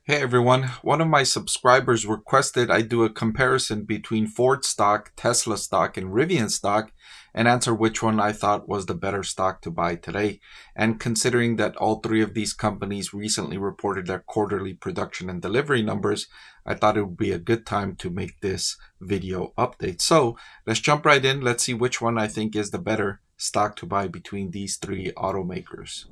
Hey everyone, one of my subscribers requested I do a comparison between Ford stock, Tesla stock, and Rivian stock and answer which one I thought was the better stock to buy today. And considering that all three of these companies recently reported their quarterly production and delivery numbers, I thought it would be a good time to make this video update. So let's jump right in. Let's see which one I think is the better stock to buy between these three automakers.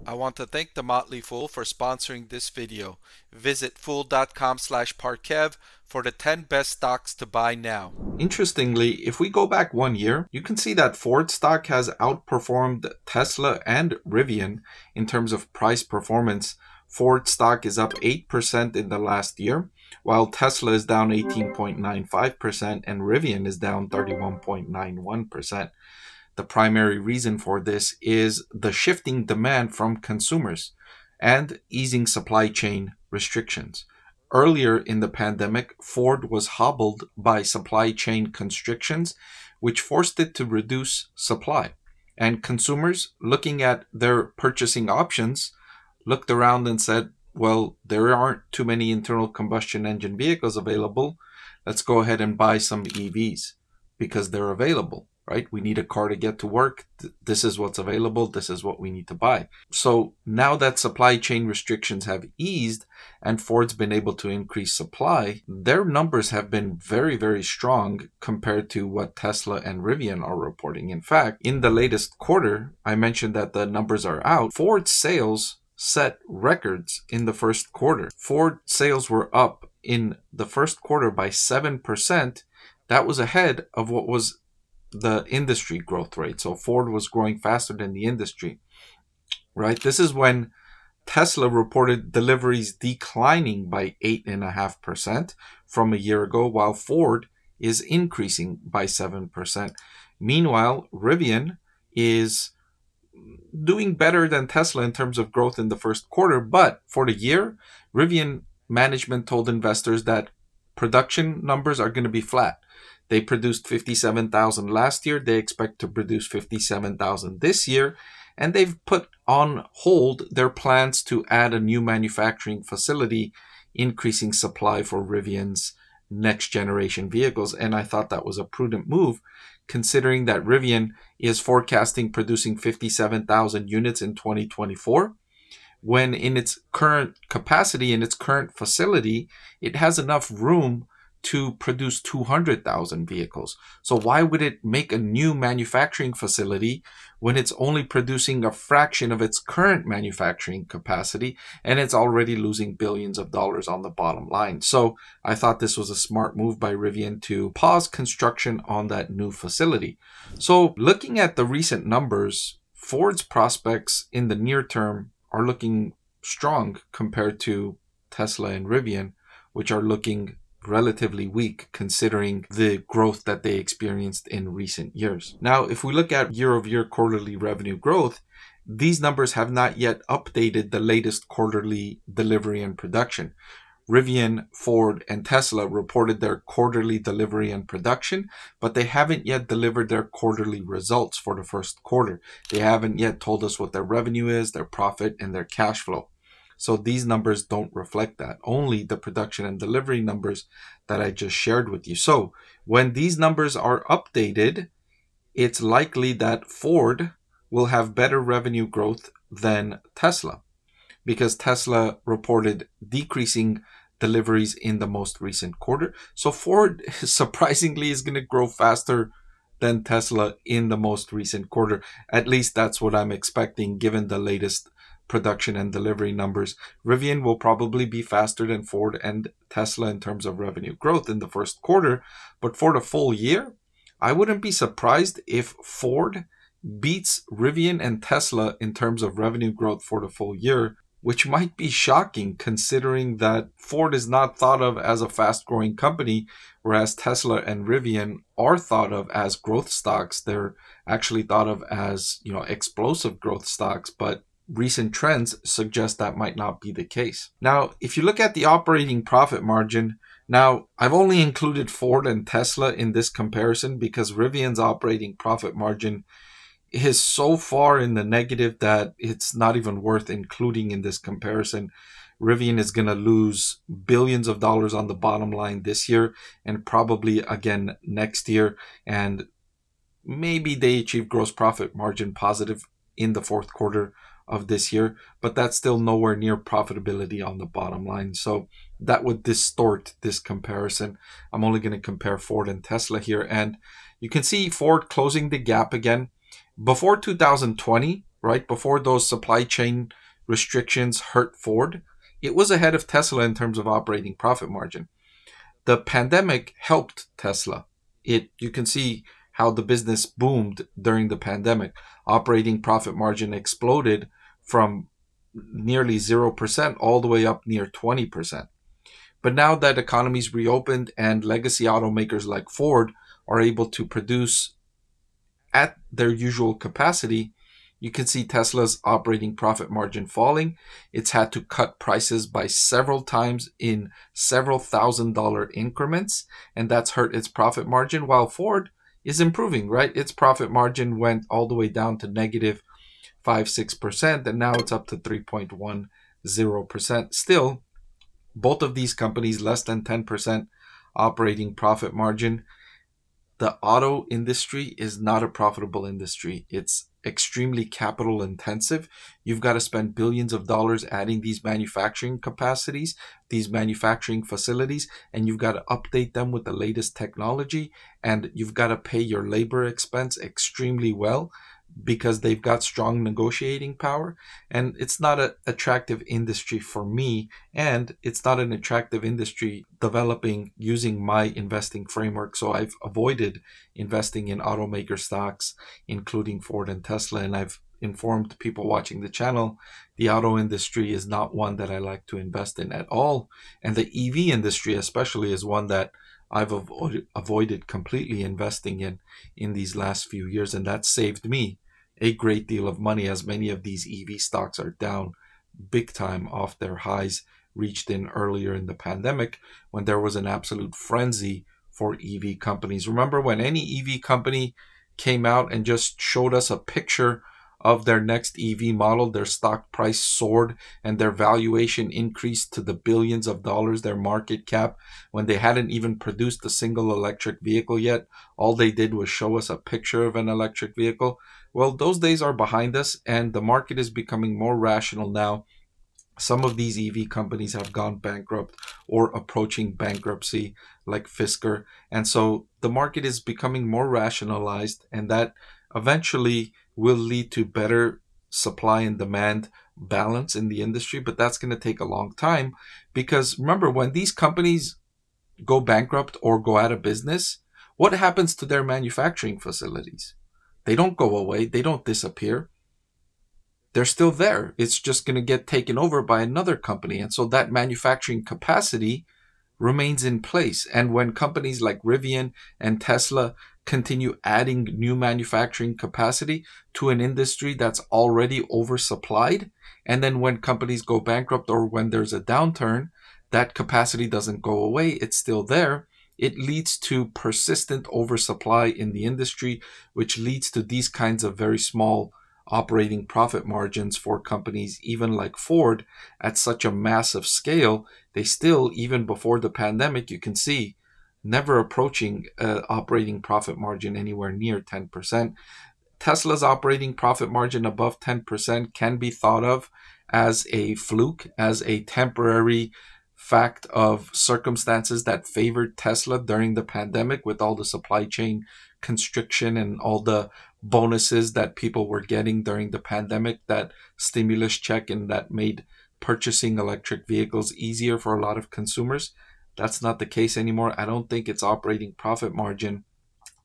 I want to thank the Motley Fool for sponsoring this video. Visit fool.com/Parkev for the 10 best stocks to buy now. Interestingly, if we go back 1 year, you can see that Ford stock has outperformed Tesla and Rivian in terms of price performance. Ford stock is up 8% in the last year, while Tesla is down 18.95% and Rivian is down 31.91%. The primary reason for this is the shifting demand from consumers and easing supply chain restrictions. Earlier in the pandemic, Ford was hobbled by supply chain constrictions, which forced it to reduce supply. And consumers, looking at their purchasing options, looked around and said, well, there aren't too many internal combustion engine vehicles available. Let's go ahead and buy some EVs because they're available. Right? We need a car to get to work. This is what's available. This is what we need to buy. So now that supply chain restrictions have eased and Ford's been able to increase supply, their numbers have been very, very strong compared to what Tesla and Rivian are reporting. In fact, in the latest quarter, I mentioned that the numbers are out. Ford's sales set records in the first quarter. Ford sales were up in the first quarter by 7%. That was ahead of what was the industry growth rate. So Ford was growing faster than the industry, right? This is when Tesla reported deliveries declining by 8.5% from a year ago, while Ford is increasing by 7%. Meanwhile, Rivian is doing better than Tesla in terms of growth in the first quarter, but for the year, Rivian management told investors that production numbers are going to be flat. They produced 57,000 last year. They expect to produce 57,000 this year. And they've put on hold their plans to add a new manufacturing facility, increasing supply for Rivian's next generation vehicles. And I thought that was a prudent move, considering that Rivian is forecasting producing 57,000 units in 2024. When in its current capacity, in its current facility, it has enough room to produce 200,000 vehicles. So why would it make a new manufacturing facility when it's only producing a fraction of its current manufacturing capacity and it's already losing billions of dollars on the bottom line? So I thought this was a smart move by Rivian to pause construction on that new facility. So looking at the recent numbers, Ford's prospects in the near term are looking strong compared to Tesla and Rivian, which are looking relatively weak considering the growth that they experienced in recent years. Now, if we look at year-over-year quarterly revenue growth, these numbers have not yet updated the latest quarterly delivery and production. Rivian, Ford, and Tesla reported their quarterly delivery and production, but they haven't yet delivered their quarterly results for the first quarter. They haven't yet told us what their revenue is, their profit, and their cash flow. So these numbers don't reflect that, only the production and delivery numbers that I just shared with you. So when these numbers are updated, it's likely that Ford will have better revenue growth than Tesla, because Tesla reported decreasing deliveries in the most recent quarter. So Ford surprisingly is going to grow faster than Tesla in the most recent quarter. At least that's what I'm expecting given the latest production and delivery numbers. Rivian will probably be faster than Ford and Tesla in terms of revenue growth in the first quarter, but for the full year, I wouldn't be surprised if Ford beats Rivian and Tesla in terms of revenue growth for the full year, which might be shocking considering that Ford is not thought of as a fast-growing company, whereas Tesla and Rivian are thought of as growth stocks. They're actually thought of as, explosive growth stocks, but recent trends suggest that might not be the case. Now, if you look at the operating profit margin, now I've only included Ford and Tesla in this comparison because Rivian's operating profit margin is so far in the negative that it's not even worth including in this comparison. Rivian is going to lose billions of dollars on the bottom line this year and probably again next year. And maybe they achieve gross profit margin positive in the fourth quarter of this year, but that's still nowhere near profitability on the bottom line. So that would distort this comparison. I'm only going to compare Ford and Tesla here. And you can see Ford closing the gap again. Before 2020, right, before those supply chain restrictions hurt Ford, it was ahead of Tesla in terms of operating profit margin. The pandemic helped Tesla. You can see how the business boomed during the pandemic. Operating profit margin exploded from nearly 0% all the way up near 20%. But now that economies reopened and legacy automakers like Ford are able to produce at their usual capacity, you can see Tesla's operating profit margin falling. It's had to cut prices by several times in several $1,000 increments, and that's hurt its profit margin, while Ford is improving, right? Its profit margin went all the way down to negative 5-6%, and now it's up to 3.10%. Still, both of these companies less than 10% operating profit margin. The auto industry is not a profitable industry. It's extremely capital intensive. You've got to spend billions of dollars adding these manufacturing capacities, these manufacturing facilities, and you've got to update them with the latest technology, and you've got to pay your labor expense extremely well because they've got strong negotiating power. And it's not an attractive industry for me, and it's not an attractive industry developing using my investing framework. So I've avoided investing in automaker stocks, including Ford and Tesla, and I've informed people watching the channel the auto industry is not one that I like to invest in at all, and the EV industry especially is one that I've avoided completely investing in these last few years, and that saved me a great deal of money, as many of these EV stocks are down big time off their highs reached in earlier in the pandemic when there was an absolute frenzy for EV companies. Remember when any EV company came out and just showed us a picture of their next EV model, their stock price soared and their valuation increased to the billions of dollars, their market cap, when they hadn't even produced a single electric vehicle yet. All they did was show us a picture of an electric vehicle. Well, those days are behind us, and the market is becoming more rational now. Some of these EV companies have gone bankrupt or approaching bankruptcy, like Fisker. And so the market is becoming more rationalized, and that eventually will lead to better supply and demand balance in the industry. But that's going to take a long time, because remember, when these companies go bankrupt or go out of business, what happens to their manufacturing facilities? They don't go away. They don't disappear. They're still there. It's just going to get taken over by another company. And so that manufacturing capacity remains in place. And when companies like Rivian and Tesla continue adding new manufacturing capacity to an industry that's already oversupplied, and then when companies go bankrupt or when there's a downturn, that capacity doesn't go away. It's still there. It leads to persistent oversupply in the industry, which leads to these kinds of very small operating profit margins for companies even like Ford at such a massive scale. They still, even before the pandemic, you can see, never approaching operating profit margin anywhere near 10%. Tesla's operating profit margin above 10% can be thought of as a fluke, as a temporary fact of circumstances that favored Tesla during the pandemic, with all the supply chain constriction and all the bonuses that people were getting during the pandemic, that stimulus check, and that made purchasing electric vehicles easier for a lot of consumers. That's not the case anymore. I don't think its operating profit margin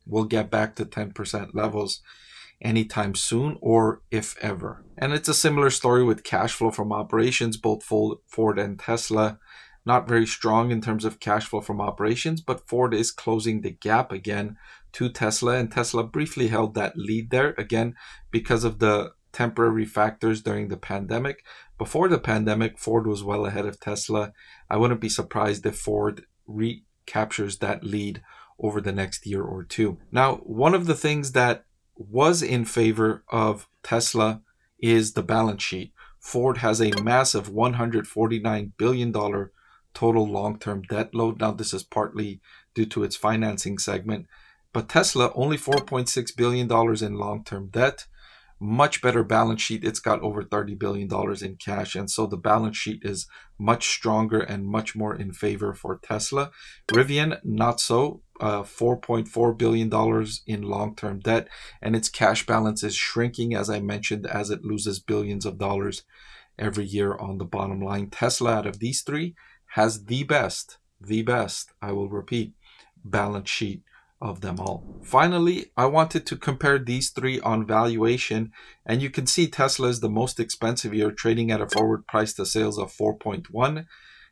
will get back to 10% levels anytime soon, or if ever. And it's a similar story with cash flow from operations. Both Ford and Tesla not very strong in terms of cash flow from operations, but Ford is closing the gap again to Tesla, and Tesla briefly held that lead there, again because of the temporary factors during the pandemic. Before the pandemic, Ford was well ahead of Tesla. I wouldn't be surprised if Ford recaptures that lead over the next year or two. Now, one of the things that was in favor of Tesla is the balance sheet. Ford has a massive $149 billion total long-term debt load. Now, this is partly due to its financing segment, but Tesla only $4.6 billion in long-term debt. Much better balance sheet. It's got over $30 billion in cash, and so the balance sheet is much stronger and much more in favor for Tesla. Rivian, not so. $4.4 billion in long-term debt, and its cash balance is shrinking, as I mentioned, as it loses billions of dollars every year on the bottom line. Tesla, out of these three, has the best, I will repeat, balance sheet of them all. Finally, I wanted to compare these three on valuation, and you can see Tesla is the most expensive here, trading at a forward price to sales of 4.1.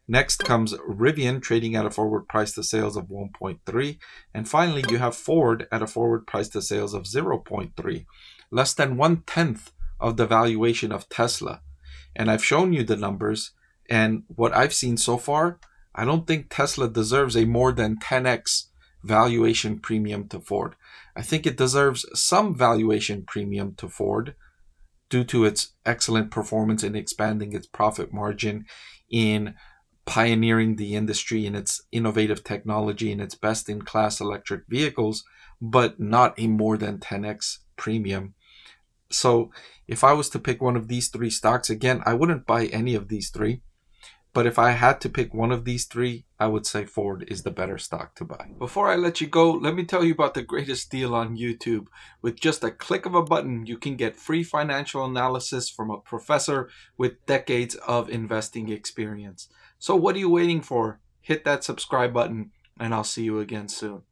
Next comes Rivian, trading at a forward price to sales of 1.3. And finally, you have Ford at a forward price to sales of 0.3. Less than 1/10 of the valuation of Tesla. And I've shown you the numbers, and what I've seen so far, I don't think Tesla deserves a more than 10x valuation premium to Ford. I think it deserves some valuation premium to Ford due to its excellent performance in expanding its profit margin, in pioneering the industry in its innovative technology and its best-in-class electric vehicles, but not a more than 10x premium. So if I was to pick one of these three stocks, again, I wouldn't buy any of these three. But if I had to pick one of these three, I would say Ford is the better stock to buy. Before I let you go, let me tell you about the greatest deal on YouTube. With just a click of a button, you can get free financial analysis from a professor with decades of investing experience. So what are you waiting for? Hit that subscribe button, and I'll see you again soon.